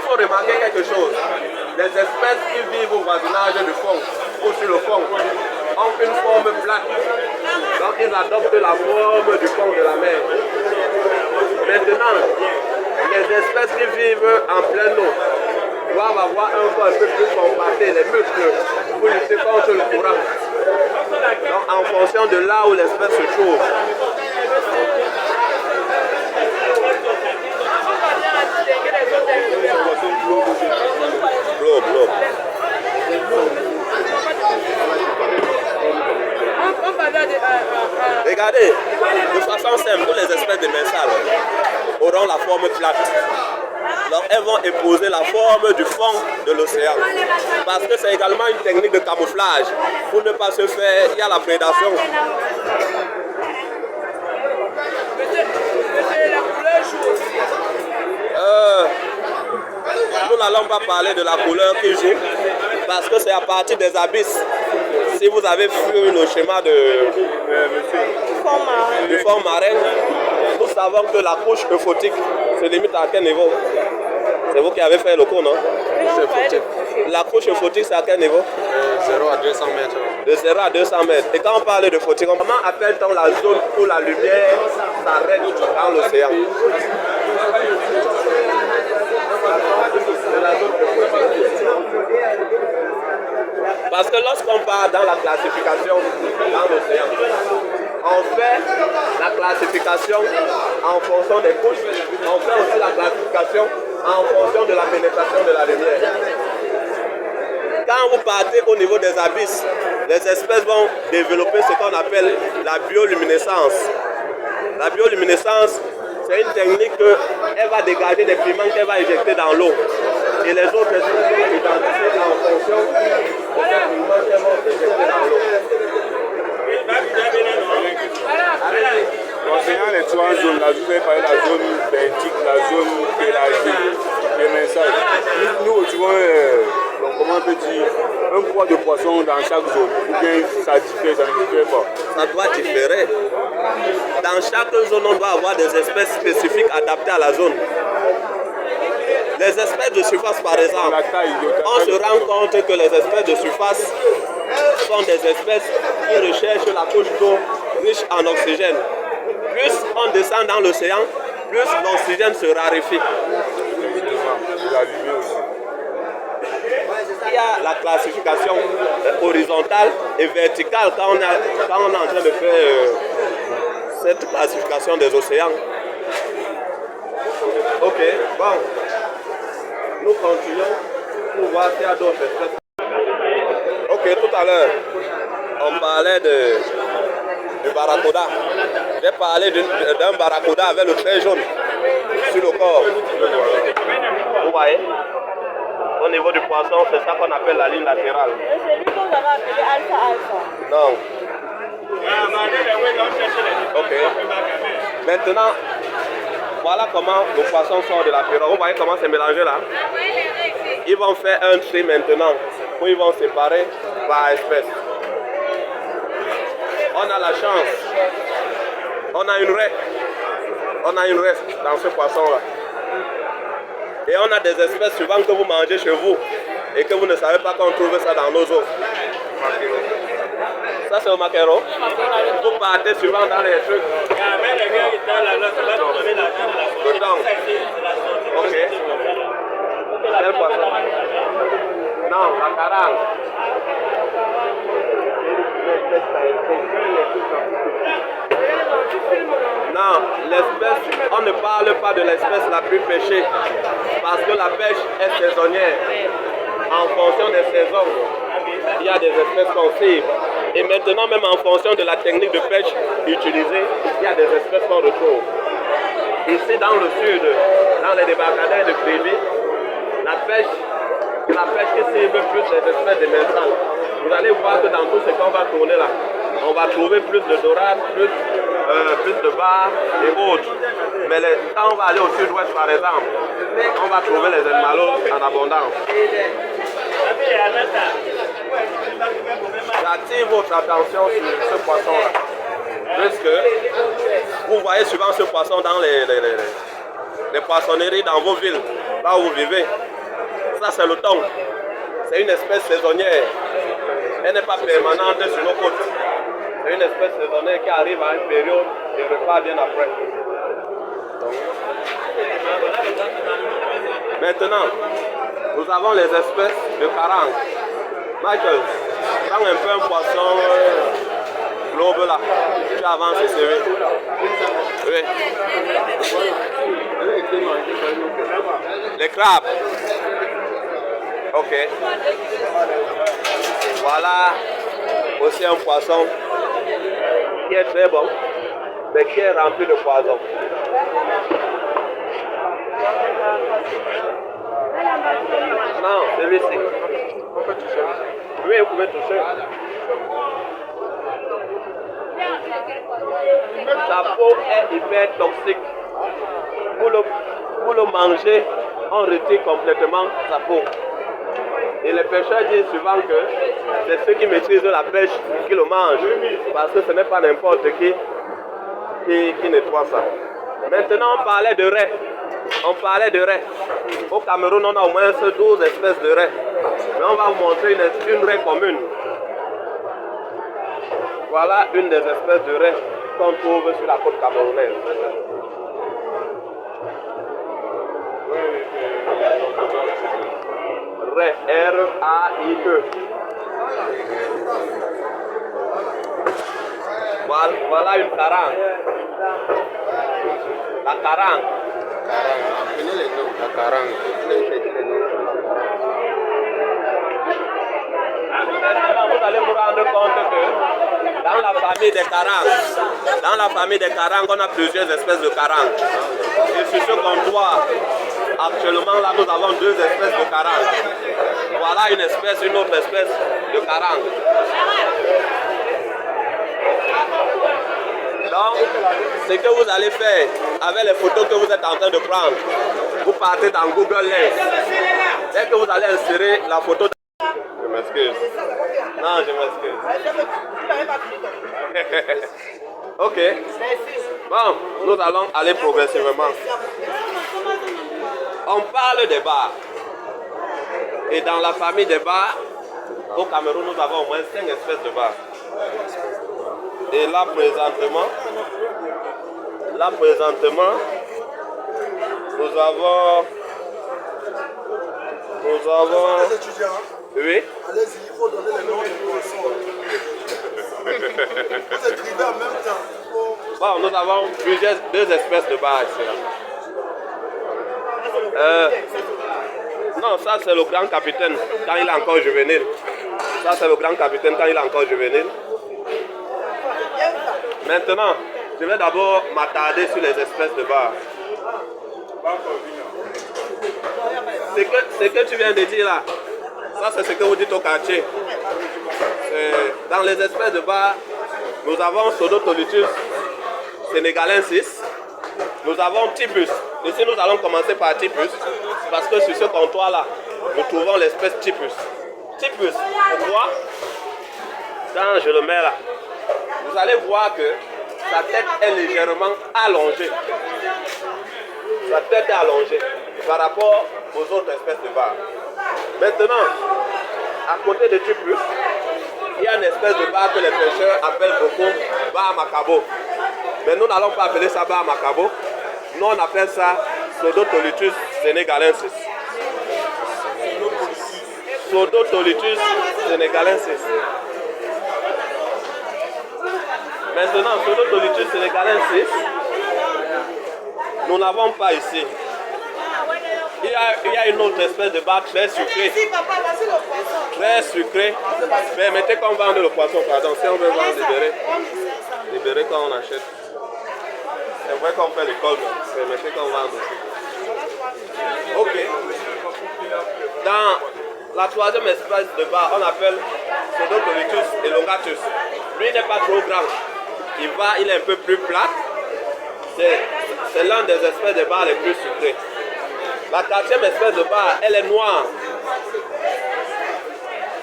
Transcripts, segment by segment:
faut remarquer quelque chose. Les espèces qui vivent au voisinage du fond ou sur le fond ont une forme plate. Donc ils adoptent la forme du fond de la mer. Maintenant, les espèces qui vivent en pleine eau doivent avoir un corps un peu plus compacté, les muscles, pour lutter contre le courant. Donc en fonction de là où l'espèce se trouve. L'eau. Regardez, de façon simple, toutes les espèces de mensales auront la forme plate. Donc elles vont épouser la forme du fond de l'océan. Parce que c'est également une technique de camouflage pour ne pas se faire, il y a la prédation. Nous n'allons pas parler de la couleur qui joue, parce que c'est à partir des abysses. Si vous avez vu le schéma du fond marin, nous savons que la couche euphotique se limite à quel niveau? C'est vous qui avez fait le cours, non? La couche euphotique, c'est à quel niveau? 0 à 200 mètres. De 0 à 200 mètres. Et quand on parle de photique, comment appelle-t-on la zone où la lumière s'arrête dans l'océan? Parce que lorsqu'on part dans la classification dans l'océan, on fait la classification en fonction des couches, on fait aussi la classification en fonction de la pénétration de la lumière. Quand vous partez au niveau des abysses, les espèces vont développer ce qu'on appelle la bioluminescence. La bioluminescence, c'est une technique qu'elle va dégager des pigments qu'elle va injecter dans l'eau. Et les autres espèces vont identifier en fonction de ces pigments qu'elles vont injecter dans l'eau. Concernant les trois zones, là, je vous ai parlé de la zone benthique, la zone pélagique, les messages. Nous, tu vois, comment on peut dire, un poids de poisson dans chaque zone, ou bien ça diffère, ça ne diffère pas? Ça doit différer. Dans chaque zone, on doit avoir des espèces spécifiques adaptées à la zone. Les espèces de surface, par exemple, on se rend compte que les espèces de surface sont des espèces qui recherchent la couche d'eau riche en oxygène. Plus on descend dans l'océan, plus l'oxygène se raréfie. Il y a la classification horizontale et verticale quand on est en train de faire cette classification des océans. Ok, bon. Nous continuons pour voir s'il y a d'autres espèces. Ok, tout à l'heure, on parlait du barracuda. J'ai parlé d'un barracuda avec le trait jaune sur le corps. Vous voyez? Au niveau du poisson, c'est ça qu'on appelle la ligne latérale. C'est lui qu'on va appeler alpha. Non. Ok. Maintenant, voilà comment le poisson sort de la pirogue. Vous voyez comment c'est mélangé là? Ils vont faire un tri maintenant, où ils vont séparer par espèce. On a la chance. On a une raie. On a une raie dans ce poisson-là. Et on a des espèces souvent que vous mangez chez vous et que vous ne savez pas qu'on trouve ça dans nos eaux. Ça c'est au maquereau. Vous partez souvent dans les trucs. Le thon. Ok. Quel poisson? Non, la carangue. Non, l'espèce, on ne parle pas de l'espèce la plus pêchée parce que la pêche est saisonnière. En fonction des saisons, il y a des espèces qu'on cible. Et maintenant, même en fonction de la technique de pêche utilisée, il y a des espèces qu'on retrouve. Ici, dans le sud, dans les débarcadères de Kribi, la pêche qui cible plus les espèces de mensales. Vous allez voir que dans tout ce qu'on va tourner là, on va trouver plus de dorades, plus de bar et autres. Mais quand on va aller au sud-ouest par exemple, on va trouver les animaux en abondance. J'attire votre attention sur ce poisson-là. Puisque vous voyez souvent ce poisson dans les poissonneries dans vos villes, là où vous vivez. Ça, c'est le thon. C'est une espèce saisonnière. Elle n'est pas permanente sur nos côtes. C'est une espèce saisonnière qui arrive à une période et repart bien après. Donc, maintenant, nous avons les espèces de carangue. Michael, prends un peu un poisson globe là. Tu avances et c'est oui. Les crabes. Ok. Voilà aussi un poisson qui est très bon, mais qui est rempli de poison. Non, celui-ci. Oui, vous pouvez toucher. Sa peau est hyper toxique. Pour le manger, on retire complètement sa peau. Et les pêcheurs disent souvent que c'est ceux qui maîtrisent la pêche qui le mangent. Parce que ce n'est pas n'importe qui nettoie ça. Maintenant, on parlait de raies. Au Cameroun, on a au moins 12 espèces de raies. Mais on va vous montrer une raie commune. Voilà une des espèces de raies qu'on trouve sur la côte camerounaise. Raie, R-A-I-E. Voilà une carangue. La carangue. La carangue. Maintenant, vous allez vous rendre compte que dans la famille des carangues, on a plusieurs espèces de carangues. Et sur ce comptoir, actuellement, là, nous avons 2 espèces de carangues. Voilà une autre espèce de carangue. Donc, ce que vous allez faire avec les photos que vous êtes en train de prendre, vous partez dans Google Lens. Dès que vous allez insérer la photo... Je m'excuse. Non, je m'excuse. Ok. Bon, nous allons aller progressivement. On parle des bars. Et dans la famille des bars, au Cameroun, nous avons au moins 5 espèces de bars. Et là, présentement, nous avons... Les étudiants, Oui. allez-y, il faut donner les noms des poissons. Vous écrivez en même temps. Bon, nous avons 2 espèces de bars ici. Non, ça c'est le grand capitaine quand il est encore juvénile. Ça c'est le grand capitaine quand il est encore juvénile. Maintenant, je vais d'abord m'attarder sur les espèces de bars. Ce que tu viens de dire là, ça c'est ce que vous dites au quartier. Dans les espèces de bars, nous avons Sodotolutus sénégalensis, nous avons Typus. Ici nous allons commencer par Typus, parce que sur ce comptoir là, nous trouvons l'espèce Typus. Typus, pourquoi? Quand je le mets là, vous allez voir que sa tête est légèrement allongée. Sa tête est allongée par rapport aux autres espèces de bar. Maintenant, à côté de Typus, il y a une espèce de bar que les pêcheurs appellent beaucoup bar macabo. Mais nous n'allons pas appeler ça bar macabo. Nous on appelle ça Sodotolutus sénégalensis. Sodotolutus sénégalensis. Maintenant, Sodotolutus sénégalensis, nous n'avons pas ici. Il y a une autre espèce de bar très sucré. Très sucré. Permettez qu'on vende le poisson, pardon. Si on veut vendre libérer quand on achète. C'est vrai qu'on fait l'école, mais permettez qu'on vende aussi. Ok. Dans la 3e espèce de bar, on appelle Sodotolutus elongatus. Lui, il n'est pas trop grand. Il est un peu plus plat. C'est l'un des espèces de bar les plus sucrées. La 4e espèce de bar, elle est noire.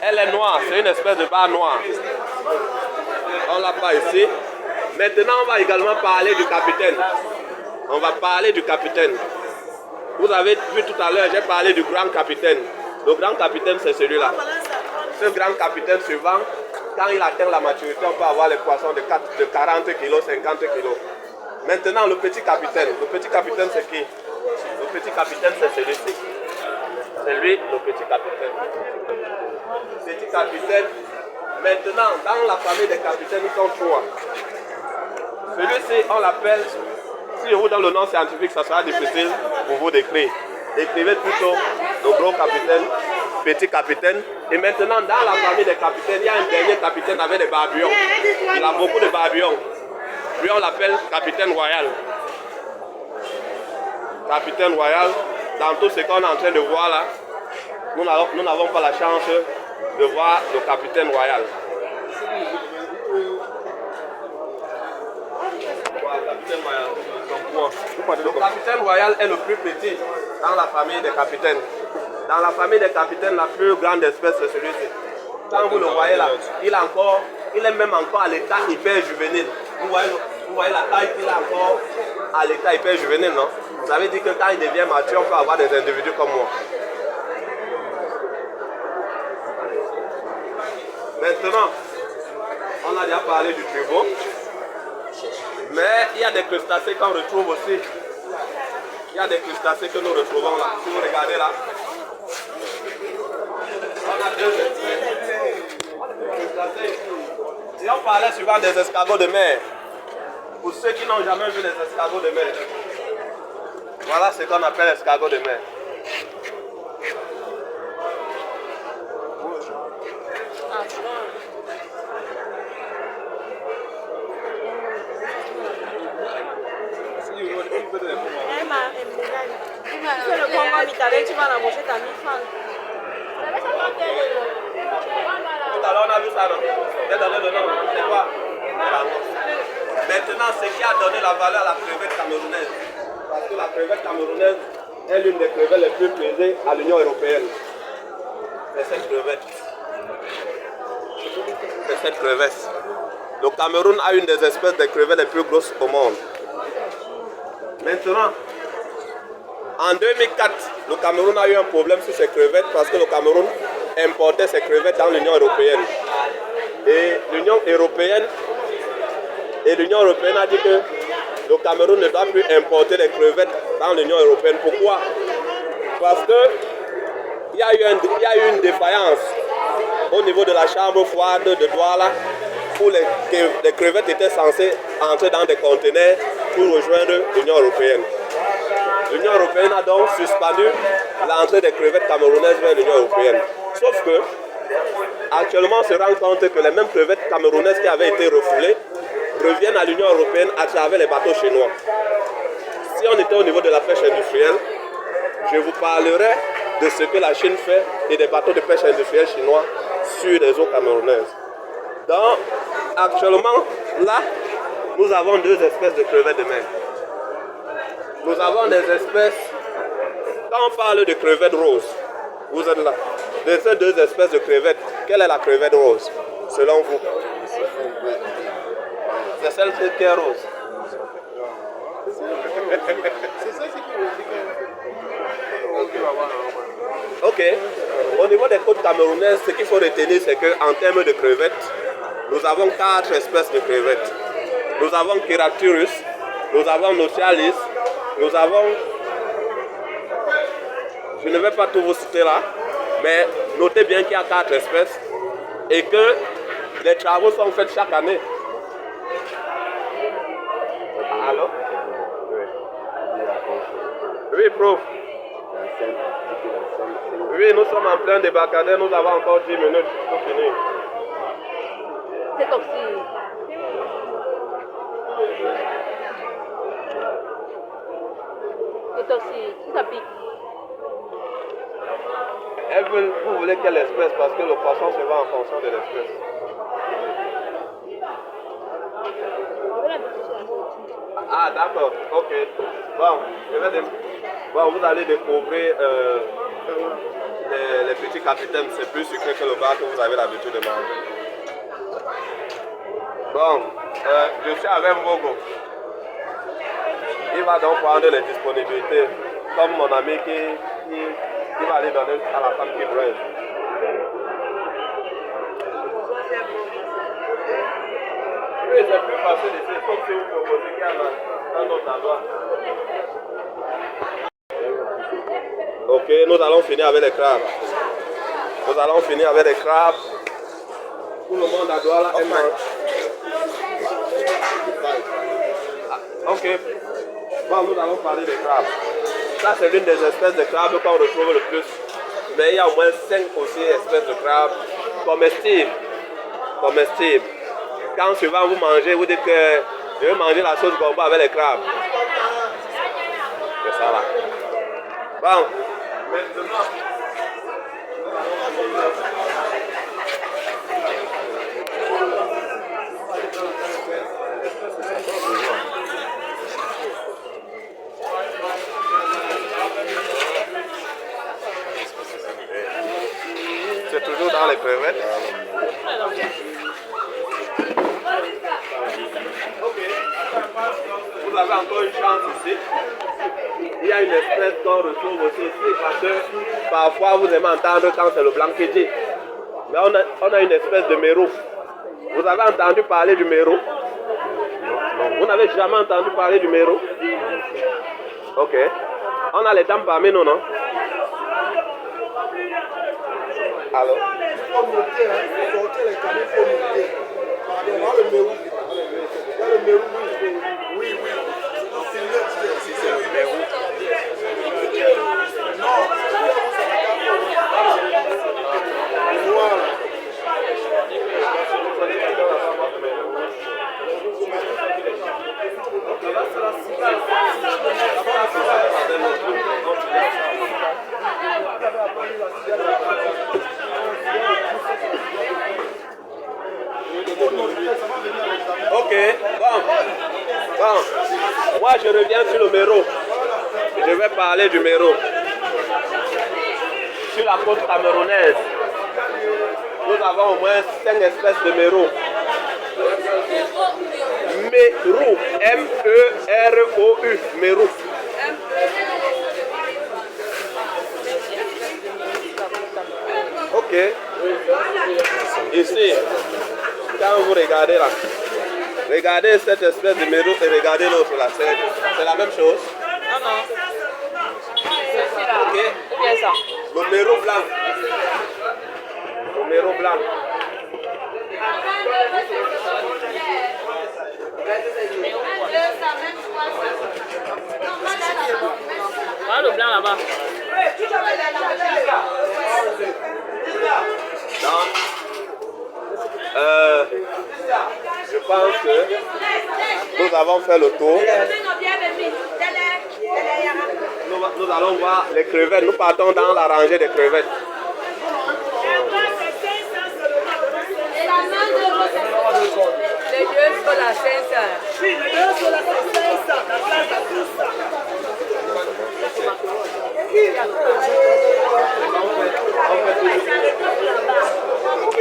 Elle est noire, c'est une espèce de bar noire. On l'a pas ici. Maintenant, on va également parler du capitaine. On va parler du capitaine. Vous avez vu tout à l'heure, j'ai parlé du grand capitaine. Le grand capitaine, c'est celui-là. Ce grand capitaine suivant, quand il atteint la maturité, on peut avoir les poissons de 40 kg, 50 kg. Maintenant, le petit capitaine c'est qui? Le petit capitaine, c'est celui-ci. C'est lui, le petit capitaine. Petit capitaine. Maintenant, dans la famille des capitaines, ils sont trois. Celui-ci, on l'appelle, si je vous donne le nom scientifique, ça sera difficile pour vous d'écrire. Écrivez plutôt le gros capitaine, petit capitaine. Et maintenant, dans la famille des capitaines, il y a un dernier capitaine avec des barbillons. Il a beaucoup de barbillons. Lui, on l'appelle capitaine royal. Capitaine royal, dans tout ce qu'on est en train de voir là, nous n'avons pas la chance de voir le capitaine royal. Le capitaine royal est le plus petit dans la famille des capitaines. Dans la famille des capitaines, la plus grande espèce c'est celui-ci. Quand vous le voyez là, il est même encore à l'état hyper juvénile. Vous voyez la taille qu'il a encore à l'état hyper juvénile, non? Ça veut dire que quand il devient mature, on peut avoir des individus comme moi. Maintenant, on a déjà parlé du turbot. Mais il y a des crustacés qu'on retrouve aussi. Il y a des crustacés que nous retrouvons là. Si vous regardez là, on a deux crustacés. Et on parlait souvent des escargots de mer. Pour ceux qui n'ont jamais vu les escargots de mer, voilà ce qu'on appelle escargots de mer. Tu le prends comme italien, tu vas la manger ta mi-franc. Tout à l'heure on a vu ça, non? J'ai donné le nom, c'est quoi? Maintenant, ce qui a donné la valeur à la crevette camerounaise, parce que la crevette camerounaise est l'une des crevettes les plus prisées à l'Union européenne. C'est cette crevette. C'est cette crevette. Le Cameroun a une des espèces de crevettes les plus grosses au monde. Maintenant, en 2004, le Cameroun a eu un problème sur ces crevettes parce que le Cameroun importait ces crevettes dans l'Union européenne. Et l'Union européenne a dit que le Cameroun ne doit plus importer les crevettes dans l'Union européenne. Pourquoi? Parce qu'il y a eu une défaillance au niveau de la chambre froide de Douala où les crevettes étaient censées entrer dans des conteneurs pour rejoindre l'Union européenne. L'Union européenne a donc suspendu l'entrée des crevettes camerounaises vers l'Union européenne. Sauf que, actuellement, on se rend compte que les mêmes crevettes camerounaises qui avaient été refoulées reviennent à l'Union européenne à travers les bateaux chinois. Si on était au niveau de la pêche industrielle, je vous parlerai de ce que la Chine fait et des bateaux de pêche industrielle chinois sur les eaux camerounaises. Donc, actuellement, là, nous avons deux espèces de crevettes de mer. Nous avons des espèces, quand on parle de crevettes roses, vous êtes là, de ces deux espèces de crevettes, quelle est la crevette rose, selon vous? C'est celle qui est rose. Ok. Au niveau des côtes camerounaises, ce qu'il faut retenir, c'est qu'en termes de crevettes, nous avons 4 espèces de crevettes. Nous avons Keraturus, nous avons Nocialis, nous avons... Je ne vais pas tout vous citer là, mais notez bien qu'il y a 4 espèces et que les travaux sont faits chaque année. Allô? Oui, prof. Oui, nous sommes en plein débarcadère, nous avons encore 10 minutes pour finir. C'est toxique. C'est toxique, ça pique. Vous voulez quelle espèce? Parce que le poisson se vend en fonction de l'espèce. Ah d'accord, ok. Bon, vous allez découvrir les petits capitaines, c'est plus sucré que le bar que vous avez l'habitude de manger. Bon, je suis avec Mogo. Il va donc prendre les disponibilités, comme mon ami qui Il va aller donner à la femme qui brûle. Oui, c'est plus facile ici, sauf si vous proposez qu'il y a un autre endroit. Ok, nous allons finir avec les crabes. Nous allons finir avec les crabes. Tout le monde à Douala est mange. Ok. Bon, nous allons parler des crabes. Ça, c'est l'une des espèces de crabes qu'on retrouve le plus. Mais il y a au moins 5 ou 6 espèces de crabes comestibles. Comestibles. Quand souvent vous mangez, vous dites que je vais manger la sauce gombo avec les crabes. C'est ça là. Bon. Maintenant. C'est toujours dans les crevettes. Ok. Vous avez encore une chance ici. Il y a une espèce qu'on retrouve aussi ici parce que parfois vous aimez entendre quand c'est le blanc qui dit. Mais on a une espèce de mérou. Vous avez entendu parler du mérou? Vous n'avez jamais entendu parler du mérou? Ok. On a les dames parmi nous, non? Alors? Il faut monter, hein. Il faut monter les canaux, il faut monter. Pardon, on a le mérou. Il y a le mérou, oui. C'est le mérou. Non, voilà. Ok, bon. Moi je reviens sur le mérou. Je vais parler du mérou. Sur la côte camerounaise, nous avons au moins 5 espèces de mérou. Mérou, M-E-R-O-U, mérou. Ok. Ici, quand vous regardez là, regardez cette espèce de mérou et regardez l'autre là, c'est la même chose. Non. Ceci là. Ok. Ou bien ça. Le mérou blanc. Le mérou blanc. Voilà le blanc là-bas. Donc, je pense que nous avons fait le tour. Nous allons voir les crevettes. Nous partons dans la rangée des crevettes. Les deux sont la 500. Oui, les deux sont la 500. La place à tout ça. Ok.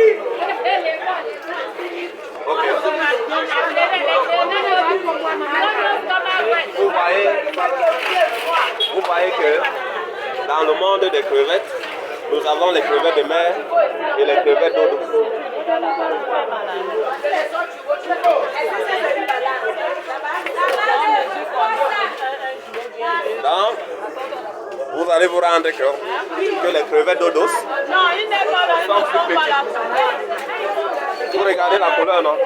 Vous voyez que dans le monde des crevettes, nous avons les crevettes de mer et les crevettes d'eau douce. Donc, vous allez vous rendre compte que les crevettes d'eau douce sont plus petites. Vous regardez la couleur, non?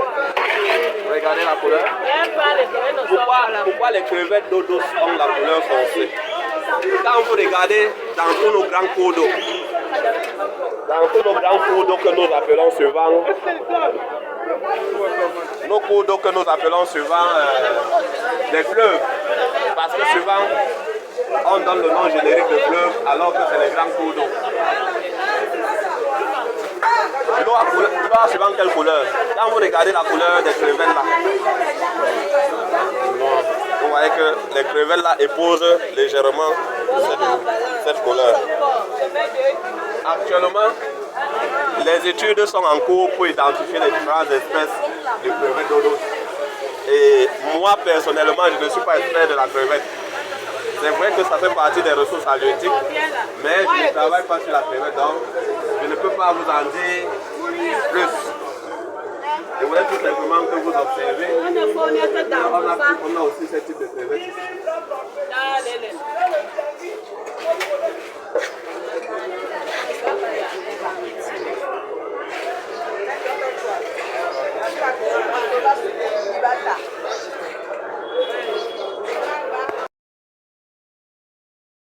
Regardez la couleur. Pourquoi les crevettes d'eau douce ont la couleur foncée? Quand vous regardez dans tous nos grands cours d'eau, que nous appelons souvent, nos cours d'eau que nous appelons souvent des fleuves, parce que souvent on donne le nom générique de fleuve alors que c'est les grands cours d'eau. L'eau a souvent quelle couleur? Quand vous regardez la couleur des crevettes là, vous voyez que les crevettes là épousent légèrement cette couleur. Actuellement, les études sont en cours pour identifier les différentes espèces de crevettes d'eau douce. Et moi personnellement, je ne suis pas expert de la crevette. C'est vrai que ça fait partie des ressources halieutiques, mais je ne travaille pas sur la crevette, donc je ne peux pas vous en dire plus. Je voulais tout simplement que vous observez. On a aussi ce type de crevette ici.